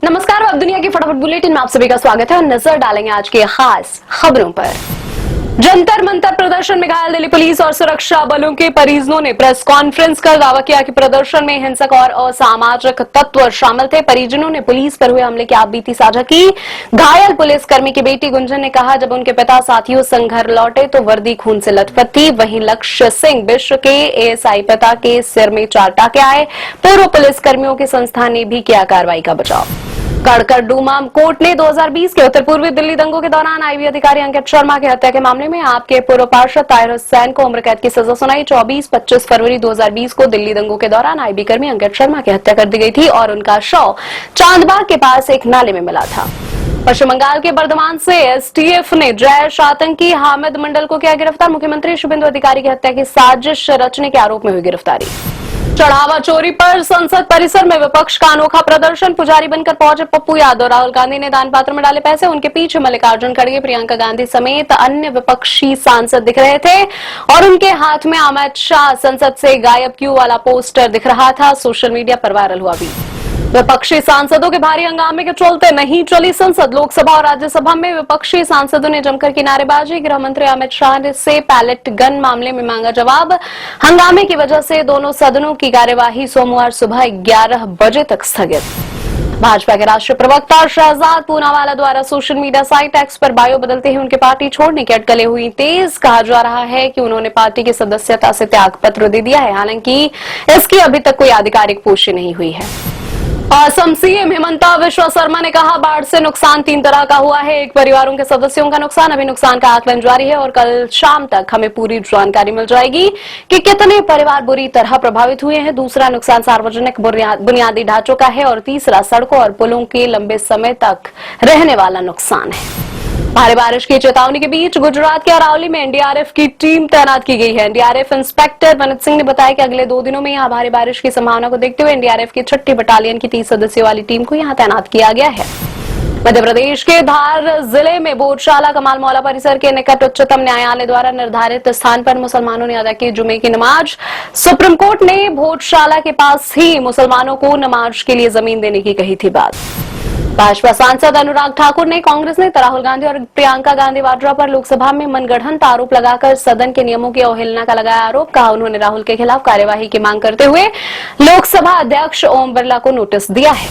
नमस्कार, अब दुनिया की फटाफट बुलेटिन में आप सभी का स्वागत है और नजर डालेंगे आज की खास खबरों पर। जंतर मंतर प्रदर्शन में घायल दिल्ली पुलिस और सुरक्षा बलों के परिजनों ने प्रेस कॉन्फ्रेंस कर दावा किया कि प्रदर्शन में हिंसक और असामाजिक तत्व शामिल थे। परिजनों ने पुलिस पर हुए हमले की आपबीती साझा की। घायल पुलिसकर्मी की बेटी गुंजन ने कहा, जब उनके पिता साथियों संग घर लौटे तो वर्दी खून से लथपथ थी। वहीं लक्ष्य सिंह विश्व के एएसआई पिता के सिर में 4 टाके आए। पूर्व पुलिसकर्मियों की संस्था ने भी किया कार्रवाई का बचाव। कड़कड़डूमा कोर्ट ने 2020 के उत्तर पूर्वी दिल्ली दंगों के दौरान आईबी अधिकारी अंकित शर्मा की हत्या के मामले में आपके पूर्व पार्षद ताहिर हुसैन को उम्र कैद की सजा सुनाई। 24-25 फरवरी 2020 को दिल्ली दंगों के दौरान आईबी कर्मी अंकित शर्मा की हत्या कर दी गई थी और उनका शव चांदबाग के पास एक नाले में मिला था। पश्चिम बंगाल के बर्धमान से एसटीएफ ने जैश आतंकी हामिद मंडल को किया गिरफ्तार। मुख्यमंत्री शुभेंदु अधिकारी की हत्या की साजिश रचने के आरोप में हुई गिरफ्तारी। चढ़ावा चोरी पर संसद परिसर में विपक्ष का अनोखा प्रदर्शन। पुजारी बनकर पहुंचे पप्पू यादव। राहुल गांधी ने दान पात्र में डाले पैसे। उनके पीछे मल्लिकार्जुन खड़गे, प्रियंका गांधी समेत अन्य विपक्षी सांसद दिख रहे थे और उनके हाथ में अमित शाह संसद से गायब क्यों वाला पोस्टर दिख रहा था। सोशल मीडिया पर वायरल हुआ भी। विपक्षी सांसदों के भारी हंगामे के चलते नहीं चली संसद। लोकसभा और राज्यसभा में विपक्षी सांसदों ने जमकर की नारेबाजी। गृह मंत्री अमित शाह ने से पैलेट गन मामले में मांगा जवाब। हंगामे की वजह से दोनों सदनों की कार्यवाही सोमवार सुबह 11 बजे तक स्थगित। भाजपा के राष्ट्रीय प्रवक्ता शहजाद पूनावाला द्वारा सोशल मीडिया साइट एक्स पर बायो बदलते ही उनकी पार्टी छोड़ने की अटकलें हुई तेज। कहा जा रहा है कि उन्होंने पार्टी की सदस्यता से त्याग पत्र दे दिया है। हालांकि इसकी अभी तक कोई आधिकारिक पुष्टि नहीं हुई है। असम सीएम हिमंता बिस्वा शर्मा ने कहा, बाढ़ से नुकसान 3 तरह का हुआ है। एक, परिवारों के सदस्यों का नुकसान। अभी नुकसान का आकलन जारी है और कल शाम तक हमें पूरी जानकारी मिल जाएगी कि कितने परिवार बुरी तरह प्रभावित हुए हैं। दूसरा, नुकसान सार्वजनिक बुनियादी ढांचों का है और तीसरा, सड़कों और पुलों के लंबे समय तक रहने वाला नुकसान है। भारी बारिश की चेतावनी के बीच गुजरात के अरावली में एनडीआरएफ की टीम तैनात की गई है। एनडीआरएफ इंस्पेक्टर वनित सिंह ने बताया कि अगले 2 दिनों में यहां भारी बारिश की संभावना को देखते हुए एनडीआरएफ की 6ठी बटालियन की 30 सदस्यों वाली टीम को यहां तैनात किया गया है। मध्य प्रदेश के धार जिले में भोजशाला कमाल मौला परिसर के निकट उच्चतम न्यायालय द्वारा निर्धारित स्थान पर मुसलमानों ने अदा की जुमे की नमाज। सुप्रीम कोर्ट ने भोजशाला के पास ही मुसलमानों को नमाज के लिए जमीन देने की कही थी बात। भाजपा सांसद अनुराग ठाकुर ने कांग्रेस नेता राहुल गांधी और प्रियंका गांधी वाड्रा पर लोकसभा में मनगढ़ंत आरोप लगाकर सदन के नियमों की अवहेलना का लगाया आरोप। कहा, उन्होंने राहुल के खिलाफ कार्यवाही की मांग करते हुए लोकसभा अध्यक्ष ओम बिरला को नोटिस दिया है।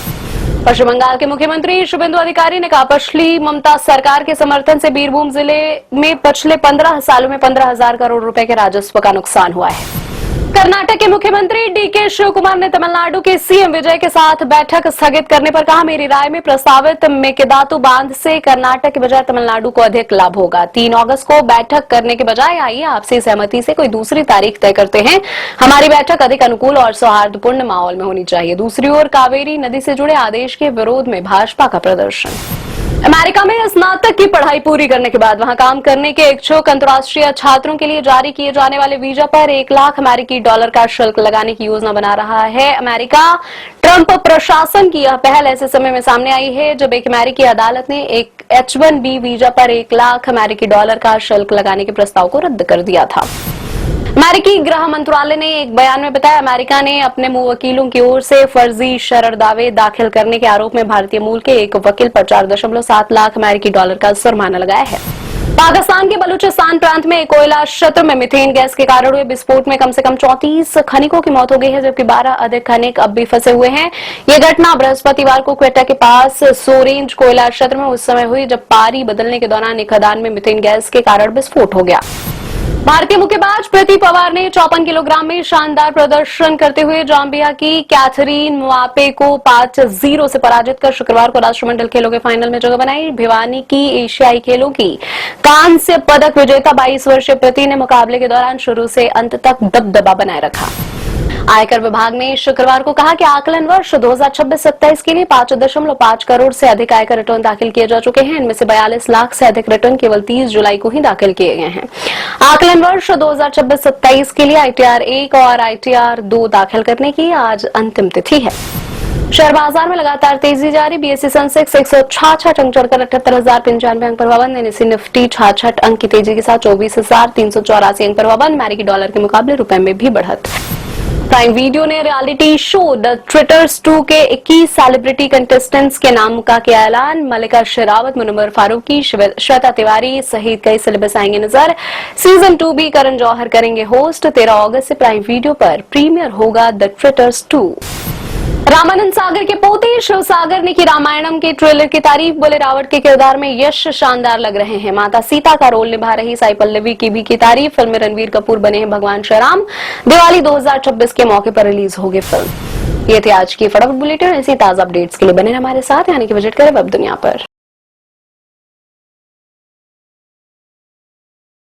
पश्चिम बंगाल के मुख्यमंत्री शुभेंदु अधिकारी ने कहा, पिछली ममता सरकार के समर्थन से बीरभूम जिले में पिछले 15 सालों में 15,000 करोड़ रुपए के राजस्व का नुकसान हुआ है। कर्नाटक के मुख्यमंत्री डीके शिव कुमार ने तमिलनाडु के सीएम विजय के साथ बैठक स्थगित करने पर कहा, मेरी राय में प्रस्तावित मेकेदातु बांध से कर्नाटक के बजाय तमिलनाडु को अधिक लाभ होगा। 3 अगस्त को बैठक करने के बजाय आइए आपसी सहमति से कोई दूसरी तारीख तय करते हैं। हमारी बैठक अधिक अनुकूल और सौहार्दपूर्ण माहौल में होनी चाहिए। दूसरी ओर कावेरी नदी से जुड़े आदेश के विरोध में भाजपा का प्रदर्शन। अमेरिका में स्नातक की पढ़ाई पूरी करने के बाद वहां काम करने के इच्छुक अंतर्राष्ट्रीय छात्रों के लिए जारी किए जाने वाले वीजा पर $1 लाख अमेरिकी डॉलर का शुल्क लगाने की योजना बना रहा है। अमेरिका ट्रंप प्रशासन की यह पहल ऐसे समय में सामने आई है जब एक अमेरिकी अदालत ने एक H-1B वीजा पर $1 लाख अमेरिकी डॉलर का शुल्क लगाने के प्रस्ताव को रद्द कर दिया था। अमेरिकी गृह मंत्रालय ने एक बयान में बताया, अमेरिका ने अपने मुंह वकीलों की ओर से फर्जी शरर दावे दाखिल करने के आरोप में भारतीय मूल के एक वकील पर 4.7 लाख अमेरिकी डॉलर का जुर्माना लगाया है। पाकिस्तान के बलूचिस्तान प्रांत में एक कोयला क्षेत्र में मीथेन गैस के कारण हुए विस्फोट में कम से कम 34 खनिकों की मौत हो गई है, जबकि 12 अधिक खनिक अब भी फंसे हुए हैं। यह घटना बृहस्पतिवार को क्वेटा के पास सोरेंज कोयला क्षेत्र में उस समय हुई जब पारी बदलने के दौरान एक खदान में मीथेन गैस के कारण विस्फोट हो गया। भारतीय मुक्केबाज प्रीति पवार ने 54 किलोग्राम में शानदार प्रदर्शन करते हुए जाम्बिया की कैथरीन मुआपे को 5-0 से पराजित कर शुक्रवार को राष्ट्रमंडल खेलों के फाइनल में जगह बनाई। भिवानी की एशियाई खेलों की कांस्य पदक विजेता 22 वर्षीय प्रीति ने मुकाबले के दौरान शुरू से अंत तक दबदबा बनाए रखा। आयकर विभाग ने शुक्रवार को कहा कि आकलन वर्ष 2026-27 के लिए 5.5 करोड़ से अधिक आयकर रिटर्न दाखिल किए जा चुके हैं। इनमें से 42 लाख से अधिक रिटर्न केवल 30 जुलाई को ही दाखिल किए गए हैं। आकलन वर्ष 2026-27 के लिए ITR 1 और ITR 2 दाखिल करने की आज अंतिम तिथि है। शेयर बाजार में लगातार तेजी जारी। बीएसई सेंसेक्स 166 अंक चढ़कर 78,095 अंक पर हुआ बंद। एनएसई निफ्टी 66 अंक की तेजी के साथ 24,384 अंक पर हुआ बंद। अमेरिकी डॉलर के मुकाबले रुपए में भी बढ़त। प्राइम वीडियो ने रियलिटी शो द ट्रिटर्स 2 के 21 सेलिब्रिटी कंटेस्टेंट्स के नाम का किया ऐलान। मल्लिका शेरावत, मुनव्वर फारूकी, श्वेता तिवारी सहित कई सेलेब्स आएंगे नजर। सीजन 2 भी करण जौहर करेंगे होस्ट। 13 अगस्त से प्राइम वीडियो पर प्रीमियर होगा द ट्रिटर्स 2। रामानंद सागर के पोते शिव सागर ने की रामायणम के ट्रेलर की तारीफ। बोले रावण के किरदार में यश शानदार लग रहे हैं। माता सीता का रोल निभा रही साई पल्लवी की भी की तारीफ। फिल्म में रणवीर कपूर बने हैं भगवान श्री राम। दिवाली 2026 के मौके पर रिलीज होगी फिल्म। ये थी आज की फटाफट बुलेटिन। ऐसी ताजा अपडेट्स के लिए बने हमारे साथ, यानी कि विजिट करें वेब दुनिया पर।